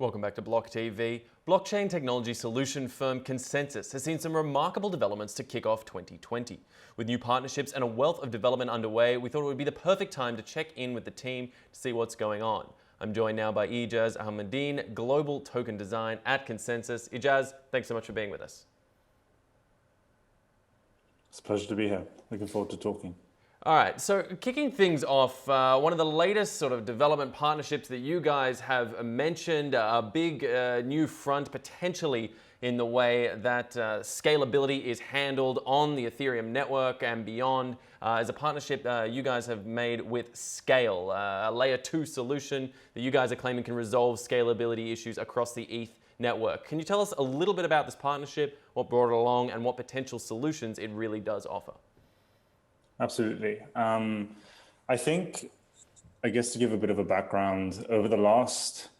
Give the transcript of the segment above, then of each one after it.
Welcome back to BLOCKTV. Blockchain technology solution firm Consensys has seen some remarkable developments to kick off 2020. With new partnerships and a wealth of development underway, we thought it would be the perfect time to check in with the team to see what's going on. I'm joined now by Ejaaz Ahamadeen, Global Token Design at Consensys. Ejaaz, thanks so much for being with us. It's a pleasure to be here. Looking forward to talking. All right, so kicking things off, one of the latest sort of development partnerships that you guys have mentioned, a big new front potentially in the way that scalability is handled on the Ethereum network and beyond, is a partnership you guys have made with SKALE, a layer 2 solution that you guys are claiming can resolve scalability issues across the ETH network. Can you tell us a little bit about this partnership, what brought it along, and what potential solutions it really does offer? Absolutely. I guess to give a bit of a background, over the last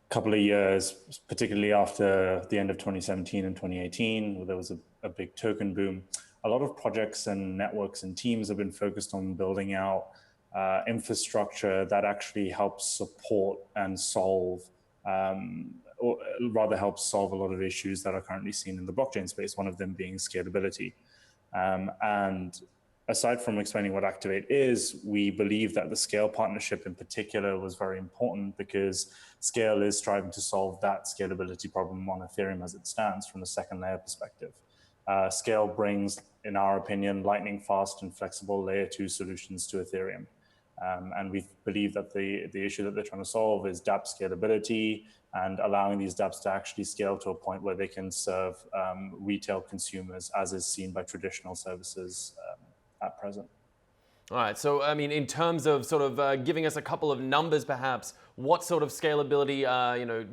couple of years, particularly after the end of 2017 and 2018, where there was a big token boom, a lot of projects and networks and teams have been focused on building out infrastructure that actually helps support and solve, or rather helps solve a lot of issues that are currently seen in the blockchain space, one of them being scalability. And aside from explaining what Activate is, we believe that the SKALE partnership in particular was very important because SKALE is striving to solve that scalability problem on Ethereum as it stands from a second layer perspective. SKALE brings, in our opinion, lightning fast and flexible layer 2 solutions to Ethereum. And we believe that the issue that they're trying to solve is dApp scalability and allowing these dApps to actually scale to a point where they can serve retail consumers as is seen by traditional services at present. All right, so I mean, in terms of sort of giving us a couple of numbers perhaps, what sort of scalability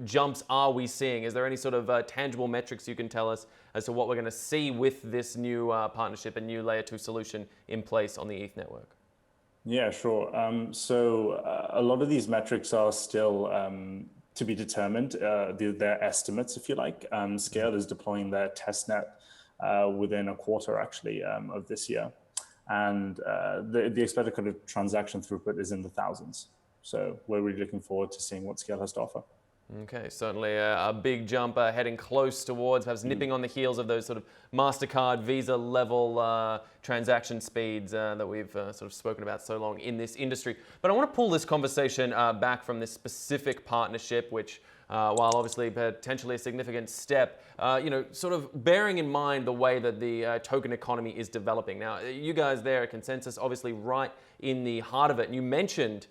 jumps are we seeing? Is there any sort of tangible metrics you can tell us as to what we're going to see with this new partnership and new layer 2 solution in place on the ETH network? Yeah, sure. So a lot of these metrics are still to be determined, their estimates, if you like. SKALE is deploying their testnet within a quarter, actually, of this year. And the expected kind of transaction throughput is in the thousands. So we're really looking forward to seeing what SKALE has to offer. Okay, certainly a big jump heading close towards, perhaps nipping on the heels of those sort of MasterCard, Visa level transaction speeds that we've sort of spoken about so long in this industry. But I want to pull this conversation back from this specific partnership, which while obviously potentially a significant step, sort of bearing in mind the way that the token economy is developing. Now, you guys there at Consensys, obviously right in the heart of it. And you mentioned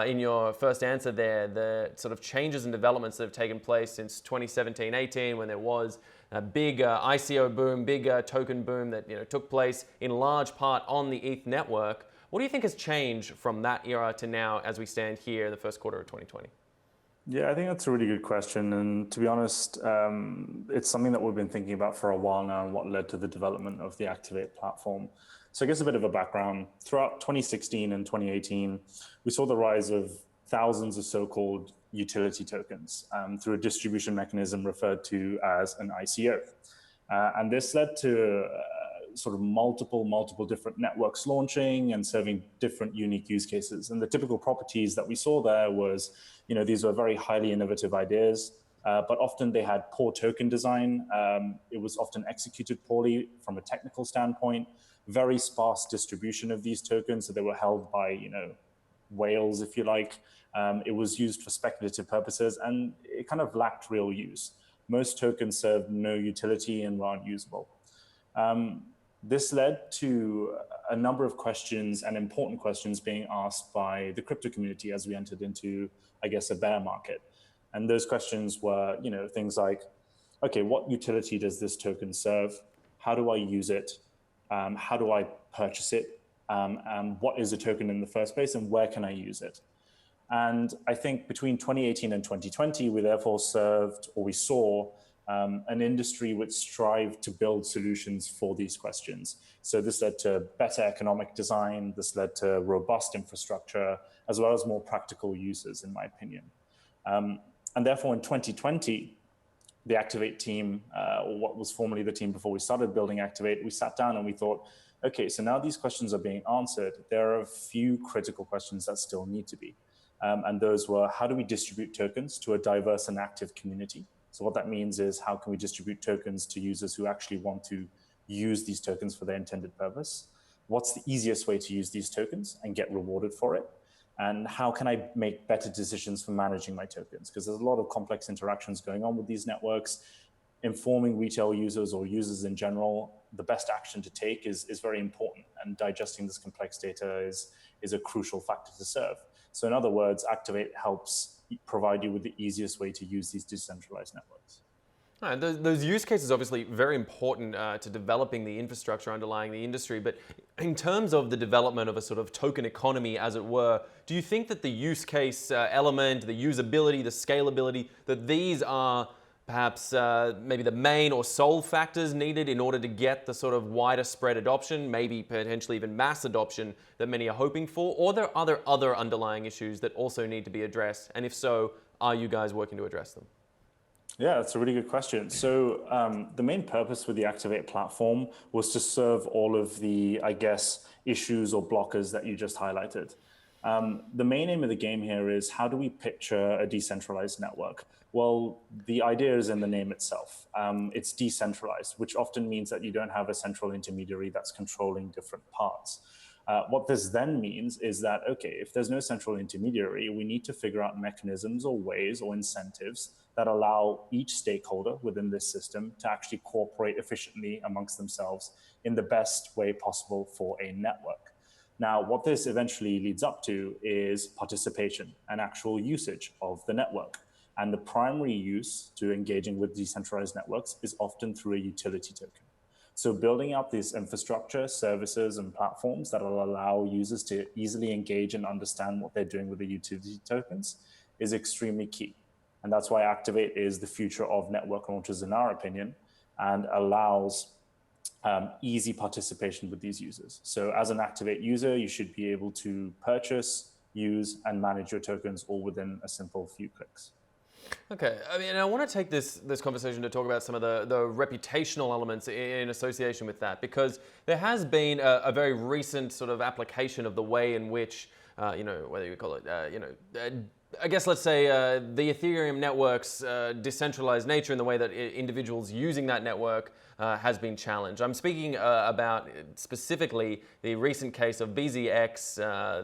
in your first answer there the sort of changes and developments that have taken place since 2017-18, when there was a big ICO boom, big token boom that took place in large part on the ETH network. What do you think has changed from that era to now as we stand here in the first quarter of 2020? Yeah, I think that's a really good question. And to be honest, it's something that we've been thinking about for a while now and what led to the development of the Activate platform. So I guess a bit of a background. Throughout 2016 and 2018, we saw the rise of thousands of so-called utility tokens through a distribution mechanism referred to as an ICO. And this led to sort of multiple different networks launching and serving different unique use cases. And the typical properties that we saw there was, these were very highly innovative ideas, but often they had poor token design. It was often executed poorly from a technical standpoint, very sparse distribution of these tokens. So they were held by, whales, if you like. It was used for speculative purposes and it kind of lacked real use. Most tokens served no utility and were unusable. This led to a number of questions and important questions being asked by the crypto community as we entered into, I guess, a bear market. And those questions were, things like, okay, what utility does this token serve? How do I use it? How do I purchase it? What is a token in the first place and where can I use it? And I think between 2018 and 2020, we therefore we saw an industry which strived to build solutions for these questions. So this led to better economic design, this led to robust infrastructure, as well as more practical uses, in my opinion. And therefore in 2020, the Activate team, or what was formerly the team before we started building Activate, we sat down and we thought, okay, so now these questions are being answered. There are a few critical questions that still need to be. And those were, how do we distribute tokens to a diverse and active community? So what that means is, how can we distribute tokens to users who actually want to use these tokens for their intended purpose? What's the easiest way to use these tokens and get rewarded for it? And how can I make better decisions for managing my tokens? Because there's a lot of complex interactions going on with these networks. Informing retail users or users in general, the best action to take is very important. And digesting this complex data is a crucial factor to serve. So in other words, Activate helps provide you with the easiest way to use these decentralized networks. Those use cases are obviously very important to developing the infrastructure underlying the industry, but in terms of the development of a sort of token economy, as it were, do you think that the use case element, the usability, the scalability, that these are perhaps maybe the main or sole factors needed in order to get the sort of wider spread adoption, maybe potentially even mass adoption that many are hoping for? Or are there other underlying issues that also need to be addressed? And if so, are you guys working to address them? Yeah, that's a really good question. So the main purpose with the Activate platform was to serve all of the, I guess, issues or blockers that you just highlighted. The main aim of the game here is, how do we picture a decentralized network? Well, the idea is in the name itself. It's decentralized, which often means that you don't have a central intermediary that's controlling different parts. What this then means is that, okay, if there's no central intermediary, we need to figure out mechanisms or ways or incentives that allow each stakeholder within this system to actually cooperate efficiently amongst themselves in the best way possible for a network. Now, what this eventually leads up to is participation and actual usage of the network. And the primary use to engaging with decentralized networks is often through a utility token. So building out these infrastructure, services, and platforms that will allow users to easily engage and understand what they're doing with the utility tokens is extremely key. And that's why Activate is the future of network launches, in our opinion, and allows easy participation with these users. So as an Activate user, you should be able to purchase, use, and manage your tokens all within a simple few clicks. Okay, I mean, I want to take this conversation to talk about some of the reputational elements in association with that, because there has been a very recent sort of application of the way in which, whether you call it, I guess let's say the Ethereum network's decentralized nature in the way that individuals using that network has been challenged. I'm speaking about specifically the recent case of BZX,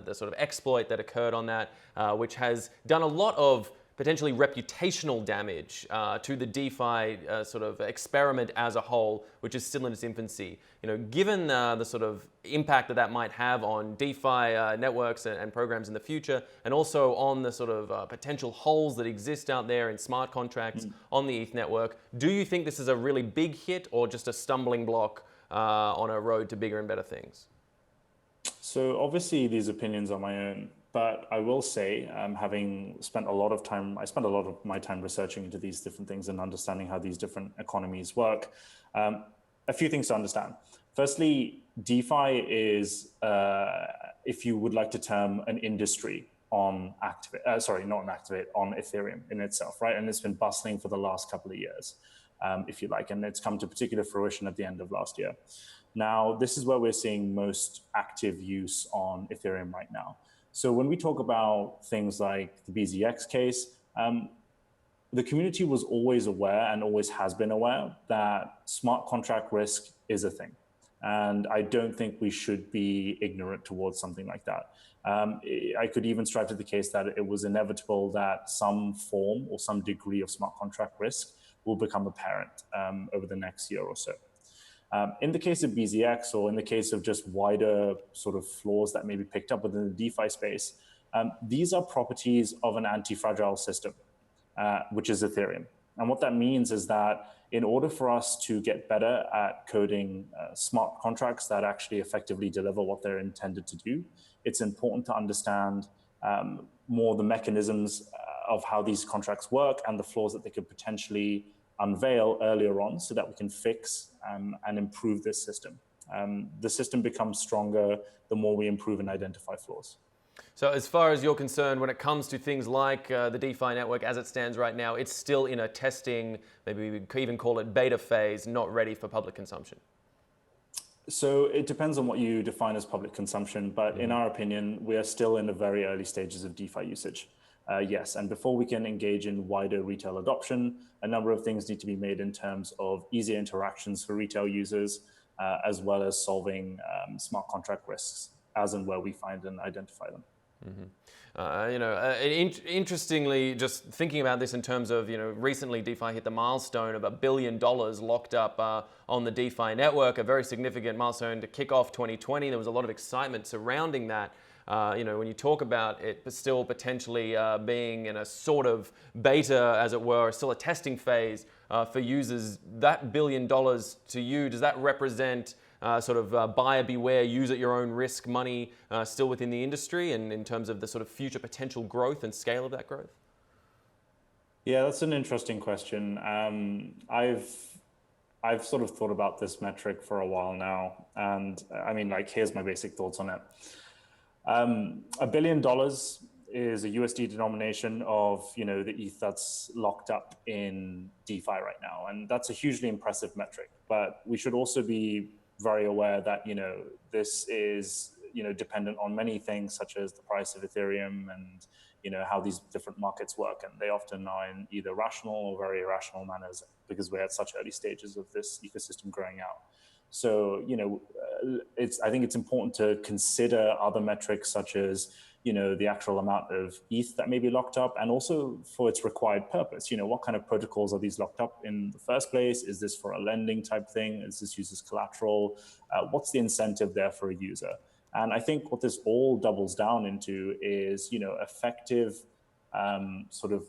the sort of exploit that occurred on that, which has done a lot of potentially reputational damage to the DeFi sort of experiment as a whole, which is still in its infancy. Given the sort of impact that might have on DeFi networks and programs in the future, and also on the sort of potential holes that exist out there in smart contracts on the ETH network, do you think this is a really big hit or just a stumbling block on a road to bigger and better things? So obviously these opinions are my own. But I will say, having spent a lot of time, I spent a lot of my time researching into these different things and understanding how these different economies work. A few things to understand. Firstly, DeFi is, if you would like to term, an industry on Activate, on Ethereum in itself, right? And it's been bustling for the last couple of years, if you like, and it's come to particular fruition at the end of last year. Now, this is where we're seeing most active use on Ethereum right now. So when we talk about things like the BZX case, the community was always aware and always has been aware that smart contract risk is a thing. And I don't think we should be ignorant towards something like that. I could even strive to the case that it was inevitable that some form or some degree of smart contract risk will become apparent over the next year or so. In the case of BZX, or in the case of just wider sort of flaws that may be picked up within the DeFi space, these are properties of an anti-fragile system, which is Ethereum. And what that means is that in order for us to get better at coding smart contracts that actually effectively deliver what they're intended to do, it's important to understand more the mechanisms of how these contracts work and the flaws that they could potentially unveil earlier on, so that we can fix and improve this system. The system becomes stronger the more we improve and identify flaws. So as far as you're concerned, when it comes to things like the DeFi network as it stands right now, it's still in a testing, maybe we could even call it beta phase, not ready for public consumption? So it depends on what you define as public consumption, but in our opinion, we are still in the very early stages of DeFi usage. Yes, and before we can engage in wider retail adoption, a number of things need to be made in terms of easier interactions for retail users, as well as solving smart contract risks as and where we find and identify them. Interestingly, just thinking about this in terms of, recently DeFi hit the milestone of $1 billion locked up on the DeFi network, a very significant milestone to kick off 2020. There was a lot of excitement surrounding that. When you talk about it still potentially being in a sort of beta, as it were, still a testing phase for users, that $1 billion to you, does that represent buyer beware, use at your own risk money still within the industry, and in terms of the sort of future potential growth and scale of that growth? Yeah, that's an interesting question. I've sort of thought about this metric for a while now, and I mean, here's my basic thoughts on it. $1 billion is a USD denomination of the ETH that's locked up in DeFi right now, and that's a hugely impressive metric. But we should also be very aware that this is dependent on many things, such as the price of Ethereum and how these different markets work, and they often are in either rational or very irrational manners because we're at such early stages of this ecosystem growing out. So I think it's important to consider other metrics such as the actual amount of ETH that may be locked up, and also for its required purpose. What kind of protocols are these locked up in the first place? Is this for a lending type thing? Is this used as collateral? What's the incentive there for a user? And I think what this all doubles down into is, effective sort of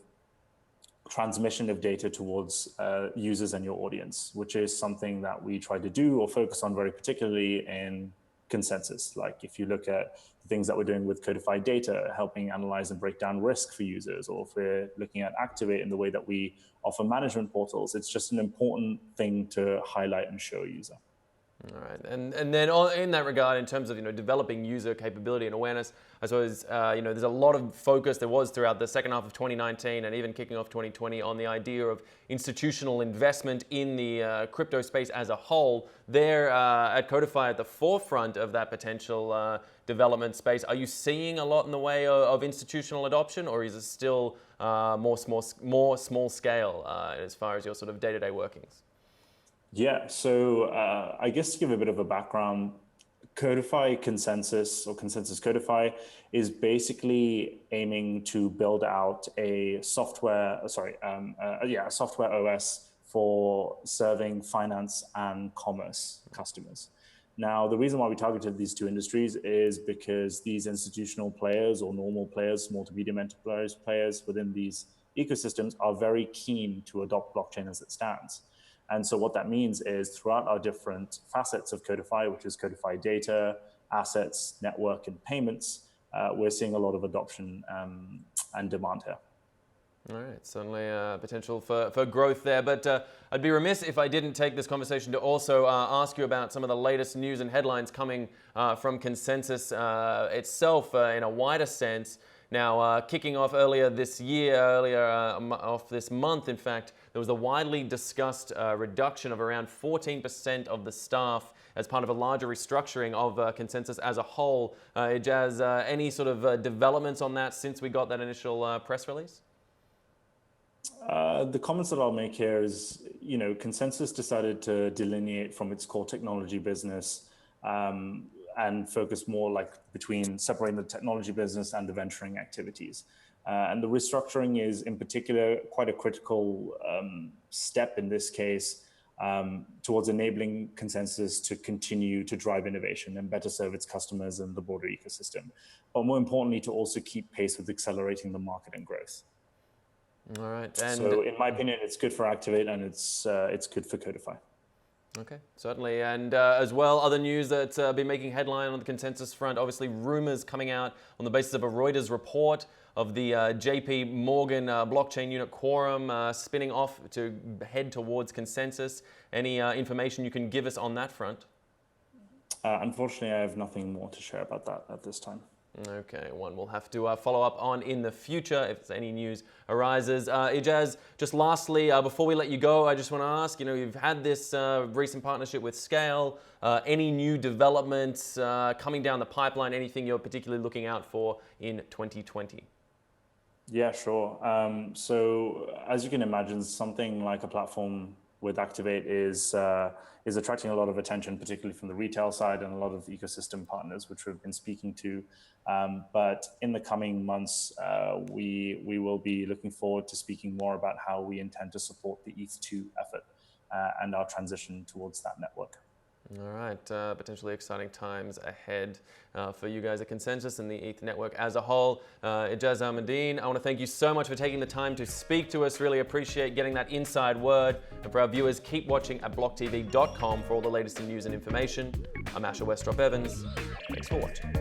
transmission of data towards users and your audience, which is something that we try to do or focus on very particularly in Consensys. Like if you look at the things that we're doing with CODEFI data, helping analyze and break down risk for users, or if we're looking at Activate in the way that we offer management portals, it's just an important thing to highlight and show a user. All right, and then in that regard, in terms of developing user capability and awareness, I suppose there's a lot of focus there was throughout the second half of 2019 and even kicking off 2020 on the idea of institutional investment in the crypto space as a whole. They're at CODEFI at the forefront of that potential development space. Are you seeing a lot in the way of institutional adoption, or is it still more small scale as far as your sort of day-to-day workings? Yeah, so I guess to give a bit of a background, CODEFI Consensys, or Consensys CODEFI, is basically aiming to build out a software OS for serving finance and commerce customers. Now, the reason why we targeted these two industries is because these institutional players or normal players, small to medium enterprise players within these ecosystems are very keen to adopt blockchain as it stands. And so what that means is throughout our different facets of CODEFI, which is CODEFI data, assets, network, and payments, we're seeing a lot of adoption and demand here. All right, certainly potential for growth there, but I'd be remiss if I didn't take this conversation to also ask you about some of the latest news and headlines coming from Consensys itself in a wider sense. Now, kicking off earlier this month, in fact, there was a widely discussed reduction of around 14% of the staff as part of a larger restructuring of Consensys as a whole. Ejaaz, any sort of developments on that since we got that initial press release? The comments that I'll make here is, Consensys decided to delineate from its core technology business and focus more between separating the technology business and the venturing activities. And the restructuring is in particular quite a critical step in this case towards enabling Consensys to continue to drive innovation and better serve its customers and the broader ecosystem. But more importantly, to also keep pace with accelerating the market and growth. All right. And so in my opinion, it's good for Activate and it's good for CODEFI. Okay, certainly. And as well, other news that's been making headline on the Consensys front, obviously rumors coming out on the basis of a Reuters report of the JP Morgan blockchain unit Quorum spinning off to head towards Consensys. Any information you can give us on that front? Unfortunately, I have nothing more to share about that at this time. Okay, one we'll have to follow up on in the future if any news arises. Ejaaz, just lastly, before we let you go, I just want to ask, you've had this recent partnership with SKALE. Any new developments coming down the pipeline, anything you're particularly looking out for in 2020? Yeah, sure. So as you can imagine, something like a platform with Activate is attracting a lot of attention, particularly from the retail side and a lot of ecosystem partners, which we've been speaking to. But in the coming months, we will be looking forward to speaking more about how we intend to support the ETH2 effort and our transition towards that network. All right, potentially exciting times ahead for you guys at Consensys and the ETH network as a whole. Ejaaz Ahamadeen, I want to thank you so much for taking the time to speak to us. Really appreciate getting that inside word. And for our viewers, keep watching at blocktv.com for all the latest in news and information. I'm westropp-evans. Thanks for watching.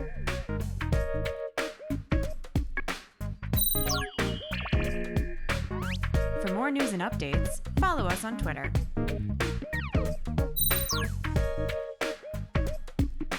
For more news and updates, follow us on Twitter.